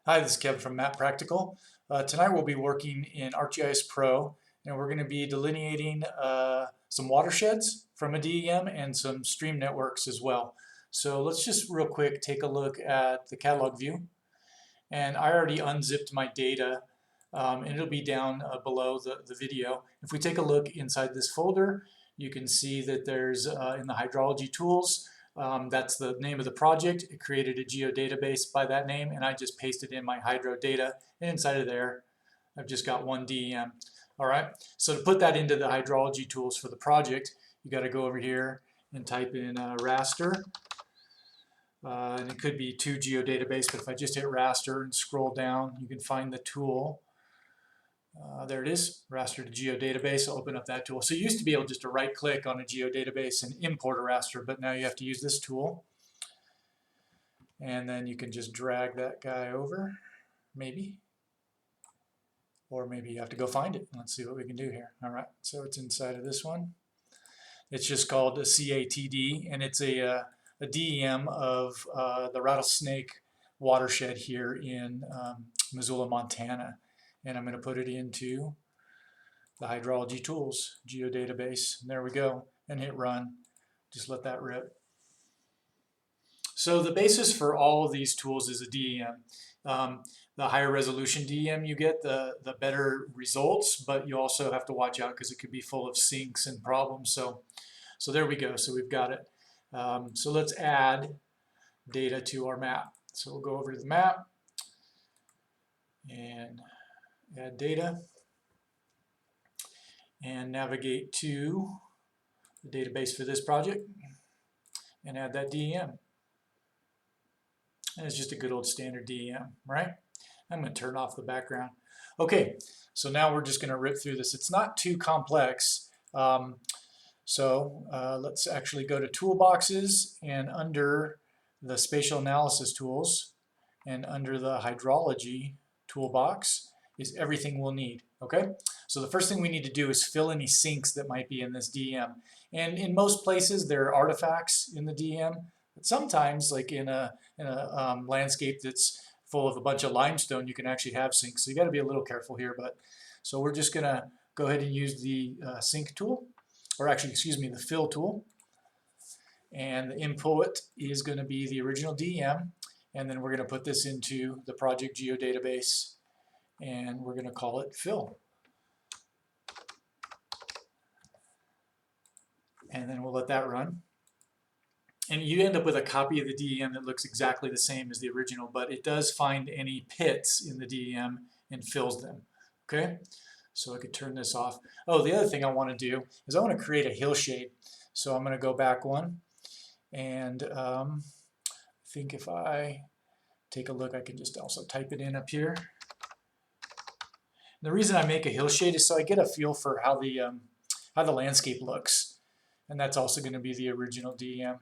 Hi, this is Kevin from Map Practical. Tonight we'll be working in ArcGIS Pro, and we're going to be delineating some watersheds from a DEM and some stream networks as well. So let's just real quick take a look at the catalog view. And I already unzipped my data, and it'll be down below the video. If we take a look inside this folder, you can see that there's in the hydrology tools, that's the name of the project. It created a geodatabase by that name, and I just pasted in my hydro data. And inside of there, I've just got one DEM. All right, so to put that into the hydrology tools for the project, you got to go over here and type in raster. And it could be to geodatabase, but if I just hit raster and scroll down, you can find the tool. There it is, raster to geodatabase. I'll open up that tool. So you used to be able just to right click on a geodatabase and import a raster, but now you have to use this tool. And then you can just drag that guy over, maybe. Or maybe you have to go find it. Let's see what we can do here. All right, so it's inside of this one. It's just called a CATD, and it's a DEM of the Rattlesnake watershed here in Missoula, Montana. And I'm going to put it into the hydrology tools geodatabase. And there we go, and hit run. Just let that rip. So the basis for all of these tools is a DEM. The higher resolution DEM you get, the better results, but you also have to watch out because it could be full of sinks and problems. So there we go. So we've got it. So let's add data to our map. So we'll go over to the map and add data and navigate to the database for this project and add that DEM. And it's just a good old standard DEM, right? I'm going to turn off the background. Okay, so now we're just going to rip through this. It's not too complex. Let's actually go to toolboxes, and under the spatial analysis tools and under the hydrology toolbox is everything we'll need. Okay, so the first thing we need to do is fill any sinks that might be in this DEM. And in most places there are artifacts in the DEM, but sometimes, like in a landscape that's full of a bunch of limestone, you can actually have sinks. So you got to be a little careful here. But so we're just going to go ahead and use the sink tool, or actually, excuse me, the fill tool. And the input is going to be the original DEM. And then we're going to put this into the project geodatabase, and we're going to call it fill. And then we'll let that run. And you end up with a copy of the DEM that looks exactly the same as the original, but it does find any pits in the DEM and fills them. Okay, so I could turn this off. Oh, the other thing I want to do is I want to create a hillshade. So I'm going to go back one, and I think if I take a look, I can just also type it in up here. And the reason I make a hillshade is so I get a feel for how the landscape looks, and that's also going to be the original DEM.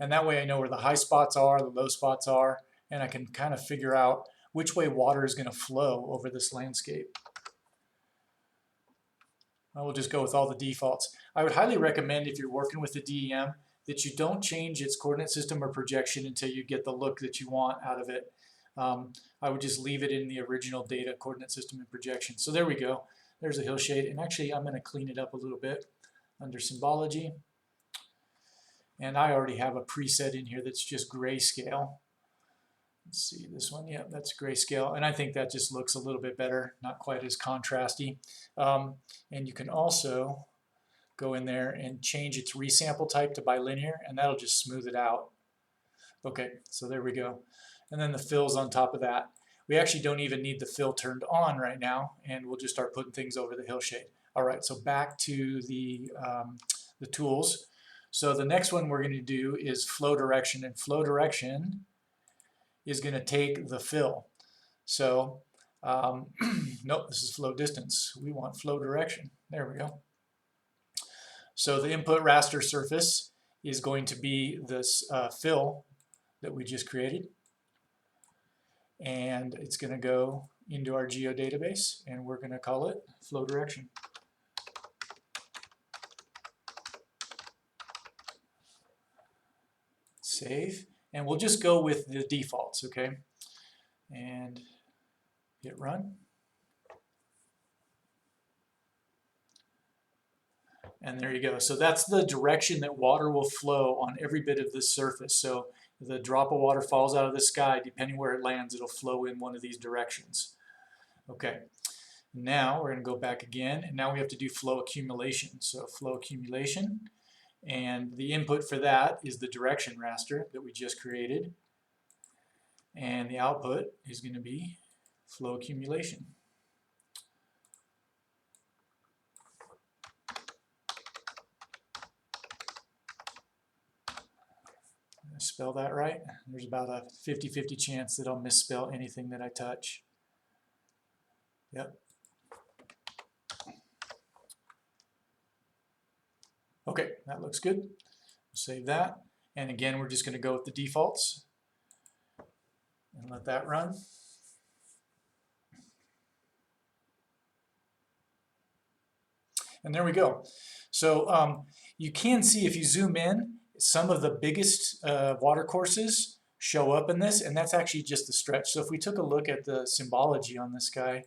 And that way I know where the high spots are, the low spots are, and I can kind of figure out which way water is going to flow over this landscape. I will just go with all the defaults. I would highly recommend, if you're working with the DEM, that you don't change its coordinate system or projection until you get the look that you want out of it. I would just leave it in the original data coordinate system and projection. So there we go. There's a hillshade. And actually, I'm going to clean it up a little bit under symbology. And I already have a preset in here that's just grayscale. Let's see this one. Yeah, that's grayscale. And I think that just looks a little bit better, not quite as contrasty. And you can also go in there and change its resample type to bilinear, and that'll just smooth it out. Okay, so there we go. And then the fills on top of that. We actually don't even need the fill turned on right now, and we'll just start putting things over the hillshade. All right, so back to the tools. So the next one we're going to do is flow direction, and flow direction is going to take the fill. So nope, this is flow distance. We want flow direction. There we go. So the input raster surface is going to be this fill that we just created, and it's going to go into our geodatabase, and we're going to call it flow direction. Save, and we'll just go with the defaults, okay? And Hit run. And there you go. So that's the direction that water will flow on every bit of this surface. So the drop of water falls out of the sky, depending where it lands, it'll flow in one of these directions. Okay, now we're going to go back again, and now we have to do flow accumulation. So flow accumulation, and the input for that is the direction raster that we just created, and the output is going to be flow accumulation. Spell that right. There's about a 50-50 chance that I'll misspell anything that I touch. Yep. Okay, that looks good. Save that. And again, we're just going to go with the defaults and let that run. And there we go. So you can see if you zoom in, some of the biggest water courses show up in this, and that's actually just the stretch. So if we took a look at the symbology on this guy,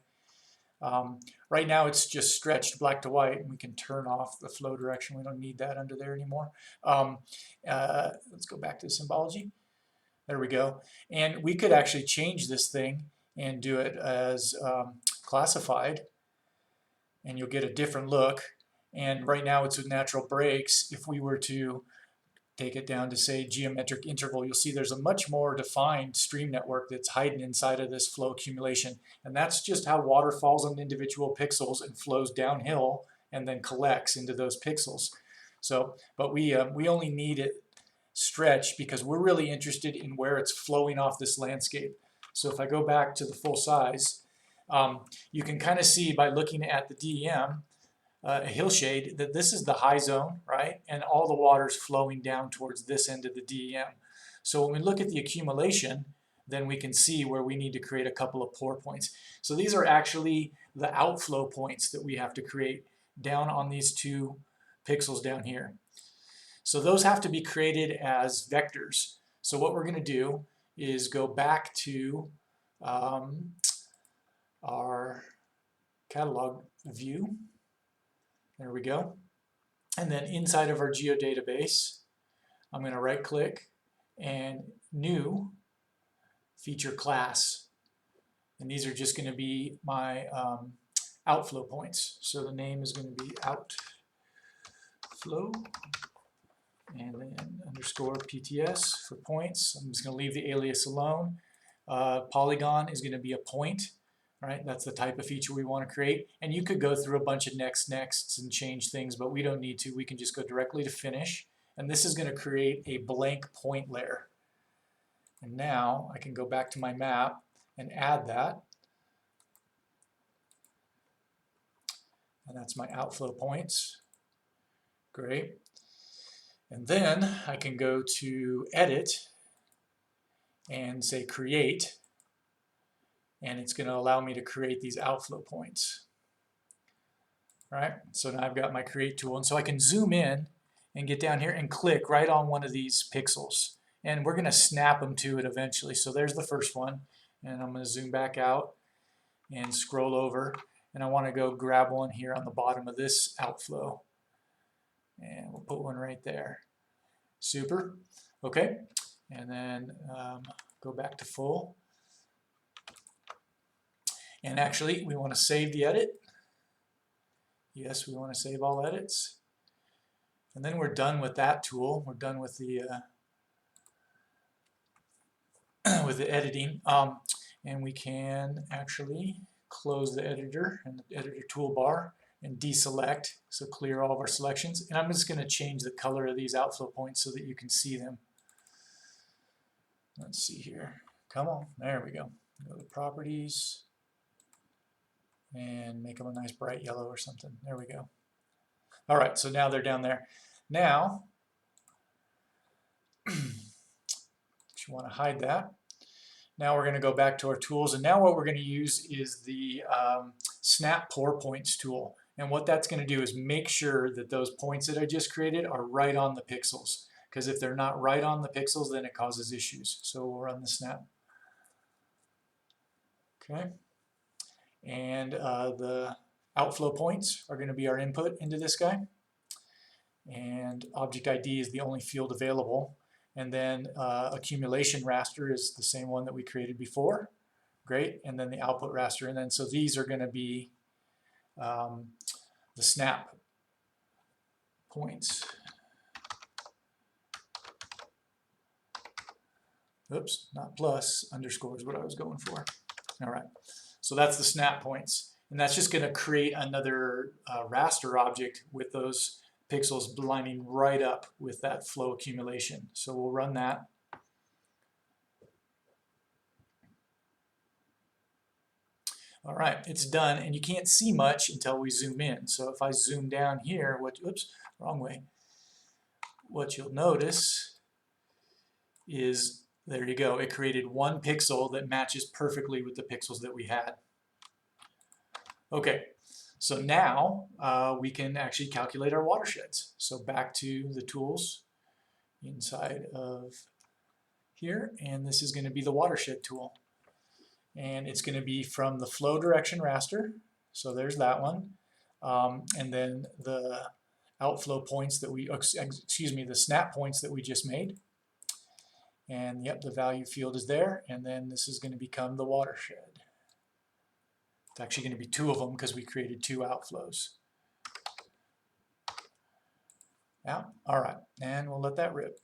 right now it's just stretched black to white, and we can turn off the flow direction. We don't need that under there anymore. Let's go back to the symbology. There we go. And we could actually change this thing and do it as classified, and you'll get a different look. And right now it's with natural breaks. If we were to take it down to, say, geometric interval, you'll see there's a much more defined stream network that's hiding inside of this flow accumulation. And that's just how water falls on individual pixels and flows downhill and then collects into those pixels. So, but we only need it stretched because we're really interested in where it's flowing off this landscape. So if I go back to the full size, you can kind of see by looking at the DEM, hillshade, that this is the high zone, right? And all the water's flowing down towards this end of the DEM. So when we look at the accumulation, then we can see where we need to create a couple of pour points. So these are actually the outflow points that we have to create down on these 2 pixels down here. So those have to be created as vectors. So what we're going to do is go back to our catalog view. There we go. And then inside of our geodatabase, I'm going to right click and new feature class. And these are just going to be my outflow points. So the name is going to be outflow and then underscore PTS for points. I'm just going to leave the alias alone. Polygon is going to be a point. Right, that's the type of feature we want to create. And you could go through a bunch of nexts and change things, but we don't need to. We can just go directly to finish. And this is going to create a blank point layer. And now I can go back to my map and add that. And that's my outflow points. Great. And then I can go to edit and say create. And it's going to allow me to create these outflow points. All right, so now I've got my create tool, and so I can zoom in and get down here and click right on one of these pixels. And we're going to snap them to it eventually. So there's the first one, and I'm going to zoom back out and scroll over, and I want to go grab one here on the bottom of this outflow. And we'll put one right there. Super. Okay, and then go back to full. And actually, we want to save the edit. Yes, we want to save all edits. And then we're done with that tool. We're done with the editing. And we can actually close the editor and the editor toolbar and deselect, so clear all of our selections. And I'm just going to change the color of these outflow points so that you can see them. Let's see here. Come on, there we go. Go to properties and make them a nice bright yellow or something. There we go. All right, so now they're down there. Now, you want to hide that. Now we're going to go back to our tools, and now what we're going to use is the Snap Pour Points tool. And what that's going to do is make sure that those points that I just created are right on the pixels. Because if they're not right on the pixels, then it causes issues. So we'll run the snap. Okay. And the outflow points are going to be our input into this guy. And object ID is the only field available. And then accumulation raster is the same one that we created before. Great. And then the output raster. And then so these are going to be the snap points. Oops, not plus, underscore is what I was going for. All right, so that's the snap points. And that's just going to create another raster object with those pixels lining right up with that flow accumulation. So we'll run that. All right, it's done, and you can't see much until we zoom in. So if I zoom down here, oops, wrong way. What you'll notice is, there you go, it created one pixel that matches perfectly with the pixels that we had. Okay, so now we can actually calculate our watersheds. So back to the tools inside of here, and this is going to be the watershed tool. And it's going to be from the flow direction raster, so there's that one, and then the outflow points that we, excuse me, the snap points that we just made. And yep, the value field is there, and then this is going to become the watershed. It's actually going to be two of them because we created two outflows. Yeah, all right, and we'll let that rip.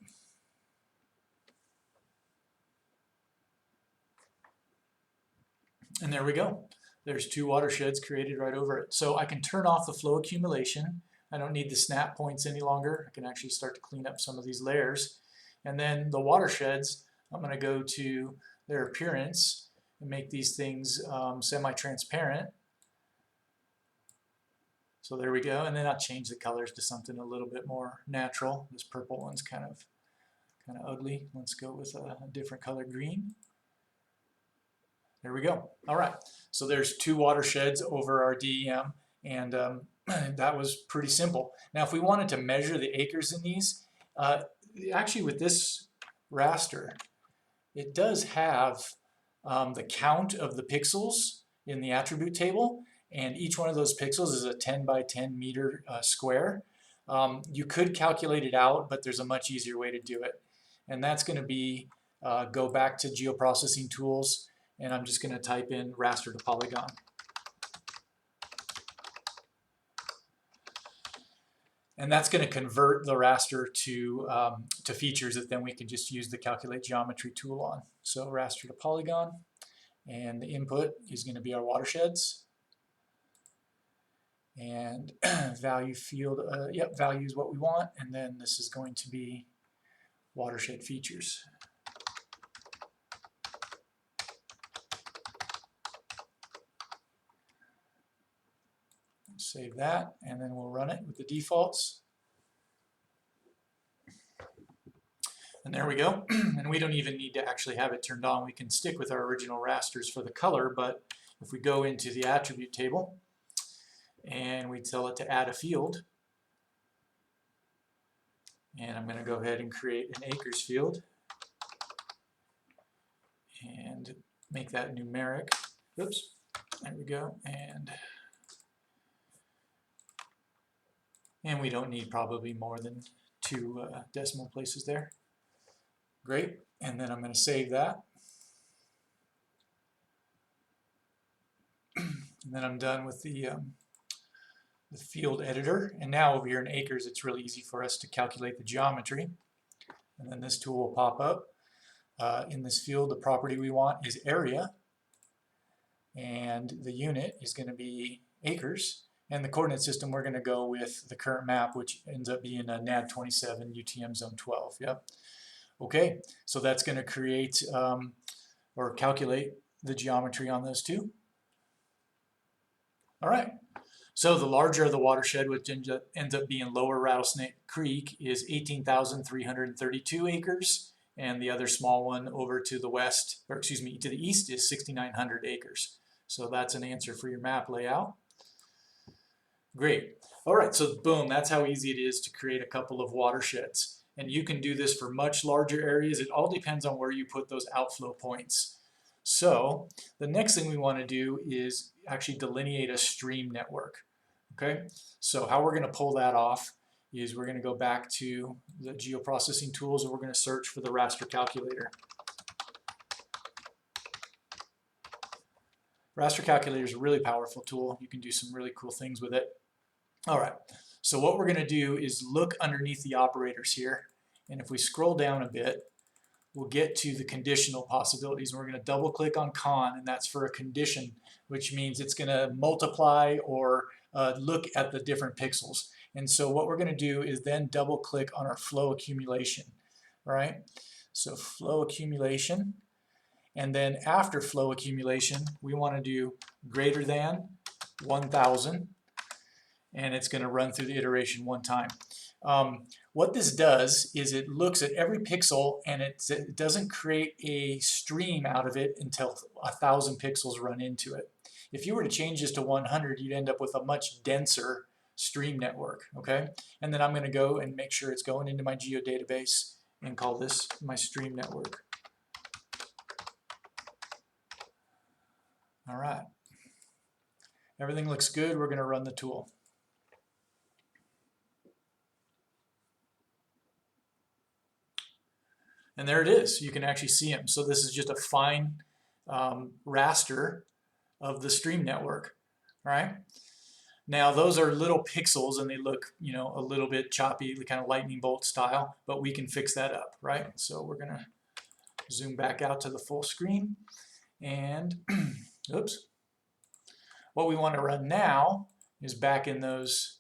And there we go. There's two watersheds created right over it. So I can turn off the flow accumulation. I don't need the snap points any longer. I can actually start to clean up some of these layers. And then the watersheds, I'm going to go to their appearance and make these things semi-transparent. So there we go. And then I'll change the colors to something a little bit more natural. This purple one's kind of ugly. Let's go with a different color, green. There we go. All right. So there's two watersheds over our DEM, and that was pretty simple. Now, if we wanted to measure the acres in these, actually with this raster, it does have the count of the pixels in the attribute table, and each one of those pixels is a 10 by 10 meter square. You could calculate it out, but there's a much easier way to do it. And that's going to be go back to geoprocessing tools, and I'm just going to type in raster to polygon. And that's going to convert the raster to features that then we can just use the calculate geometry tool on. So raster to polygon, and the input is going to be our watersheds. And value field, yep, value is what we want, and then this is going to be watershed features. Save that, and then we'll run it with the defaults. And there we go. And we don't even need to actually have it turned on. We can stick with our original rasters for the color, but if we go into the attribute table and we tell it to add a field, and I'm going to go ahead and create an acres field and make that numeric. Oops, there we go. And we don't need probably more than 2 decimal places there. Great, and then I'm going to save that. And then I'm done with the field editor. And now over here in acres, it's really easy for us to calculate the geometry. And then this tool will pop up. In this field, the property we want is area. And the unit is going to be acres. And the coordinate system, we're going to go with the current map, which ends up being a NAD 27 UTM zone 12. Yep. Okay, so that's going to create or calculate the geometry on those two. All right. So the larger the watershed, which ends up being Lower Rattlesnake Creek, is 18,332 acres, and the other small one over to the west, or excuse me, to the east is 6,900 acres. So that's an answer for your map layout. Great. All right, so boom, that's how easy it is to create a couple of watersheds. And you can do this for much larger areas. It all depends on where you put those outflow points. So the next thing we want to do is actually delineate a stream network. Okay, so how we're going to pull that off is we're going to go back to the geoprocessing tools and we're going to search for the raster calculator. Raster calculator is a really powerful tool. You can do some really cool things with it. All right, so what we're going to do is look underneath the operators here, and if we scroll down a bit, we'll get to the conditional possibilities. And we're going to double click on con, and that's for a condition, which means it's going to multiply or look at the different pixels. And so what we're going to do is then double click on our flow accumulation. All right, so flow accumulation, and then after flow accumulation we want to do greater than 1000, and it's going to run through the iteration one time. What this does is it looks at every pixel and it doesn't create a stream out of it until 1000 pixels run into it. If you were to change this to 100, you'd end up with a much denser stream network. Okay, and then I'm going to go and make sure it's going into my geodatabase and call this my stream network. All right, everything looks good. We're going to run the tool. And there it is. You can actually see them. So this is just a fine raster of the stream network. All right. Now those are little pixels and they look, you know, a little bit choppy, kind of lightning bolt style, but we can fix that up, right? So we're going to zoom back out to the full screen and oops. What we want to run now is back in those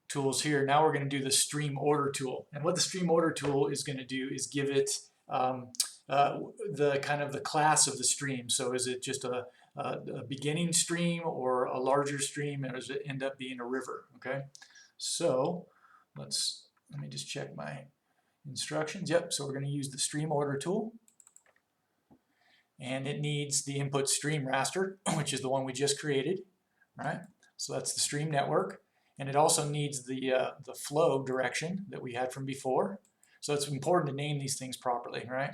tools here. Now we're going to do the stream order tool, and what the stream order tool is going to do is give it the kind of the class of the stream. So is it just a beginning stream or a larger stream, or does it end up being a river? Okay, so let me just check my instructions. Yep, so we're going to use the stream order tool, and it needs the input stream raster, which is the one we just created. Right, so that's the stream network. And it also needs the flow direction that we had from before. So it's important to name these things properly, right?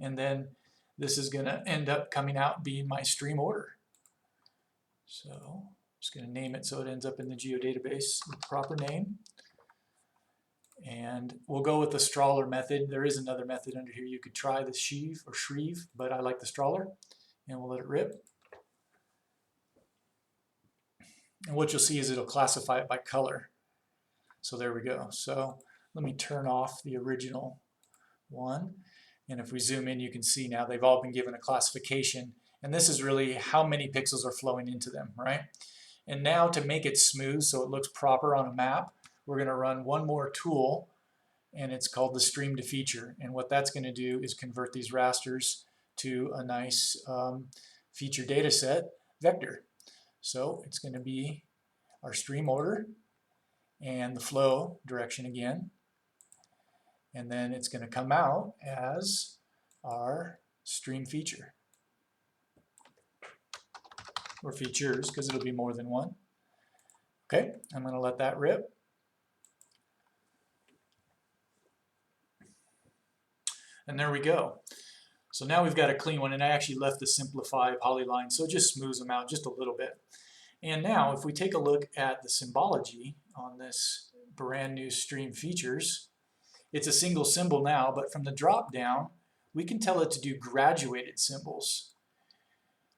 And then this is going to end up coming out being my stream order. So I'm just going to name it so it ends up in the geodatabase with the proper name. And we'll go with the Strawler method. There is another method under here. You could try the sheave or shrieve, but I like the Strawler. And we'll let it rip. And what you'll see is it'll classify it by color. So there we go. So let me turn off the original one. And if we zoom in, you can see now they've all been given a classification. And this is really how many pixels are flowing into them, right? And now to make it smooth so it looks proper on a map, we're going to run one more tool, and it's called the stream to feature. And what that's going to do is convert these rasters to a nice feature data set vector. So it's going to be our stream order and the flow direction again. And then it's going to come out as our stream feature. Or features, because it'll be more than one. Okay, I'm going to let that rip. And there we go. So now we've got a clean one, and I actually left the simplify polyline, so it just smooths them out just a little bit. And now if we take a look at the symbology on this brand new stream features, it's a single symbol now, but from the drop down we can tell it to do graduated symbols.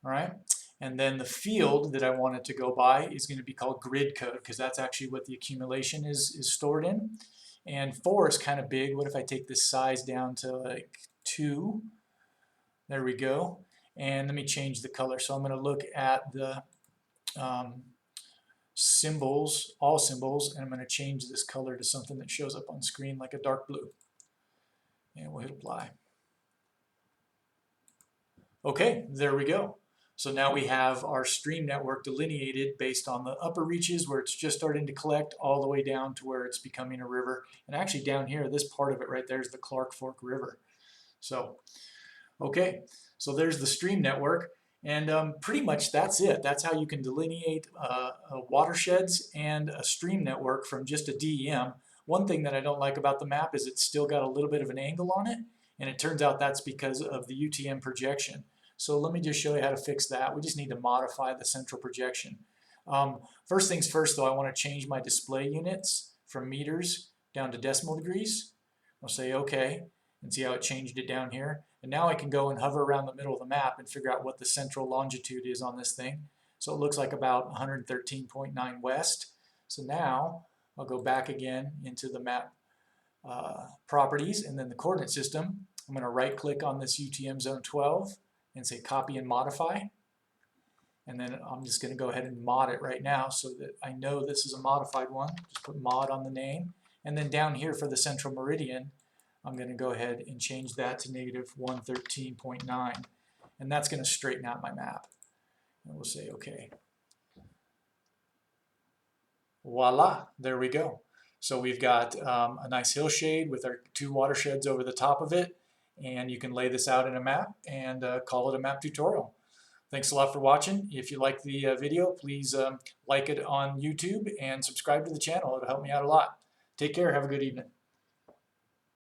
All right, and then the field that I want it to go by is going to be called grid code, because that's actually what the accumulation is stored in. And 4 is kind of big. What if I take this size down to like 2? There we go. And let me change the color. So I'm going to look at the symbols, all symbols, and I'm going to change this color to something that shows up on screen like a dark blue. And we'll hit apply. Okay, there we go. So now we have our stream network delineated based on the upper reaches where it's just starting to collect all the way down to where it's becoming a river. And actually down here, this part of it right there is the Clark Fork River. So, okay, so there's the stream network. And pretty much that's it. That's how you can delineate watersheds and a stream network from just a DEM. One thing that I don't like about the map is it's still got a little bit of an angle on it. And it turns out that's because of the UTM projection. So let me just show you how to fix that. We just need to modify the central projection. First things first though, I want to change my display units from meters down to decimal degrees. I'll say OK and see how it changed it down here. And now I can go and hover around the middle of the map and figure out what the central longitude is on this thing. So it looks like about 113.9 west. So now I'll go back again into the map properties and then the coordinate system. I'm going to right click on this UTM zone 12 and say copy and modify. And then I'm just going to go ahead and mod it right now so that I know this is a modified one. Just put mod on the name. And then down here for the central meridian, I'm going to go ahead and change that to negative 113.9. And that's going to straighten out my map. And we'll say OK. Voila, there we go. So we've got a nice hillshade with our 2 watersheds over the top of it. And you can lay this out in a map and call it a map tutorial. Thanks a lot for watching. If you like the video, please like it on YouTube and subscribe to the channel. It'll help me out a lot. Take care. Have a good evening.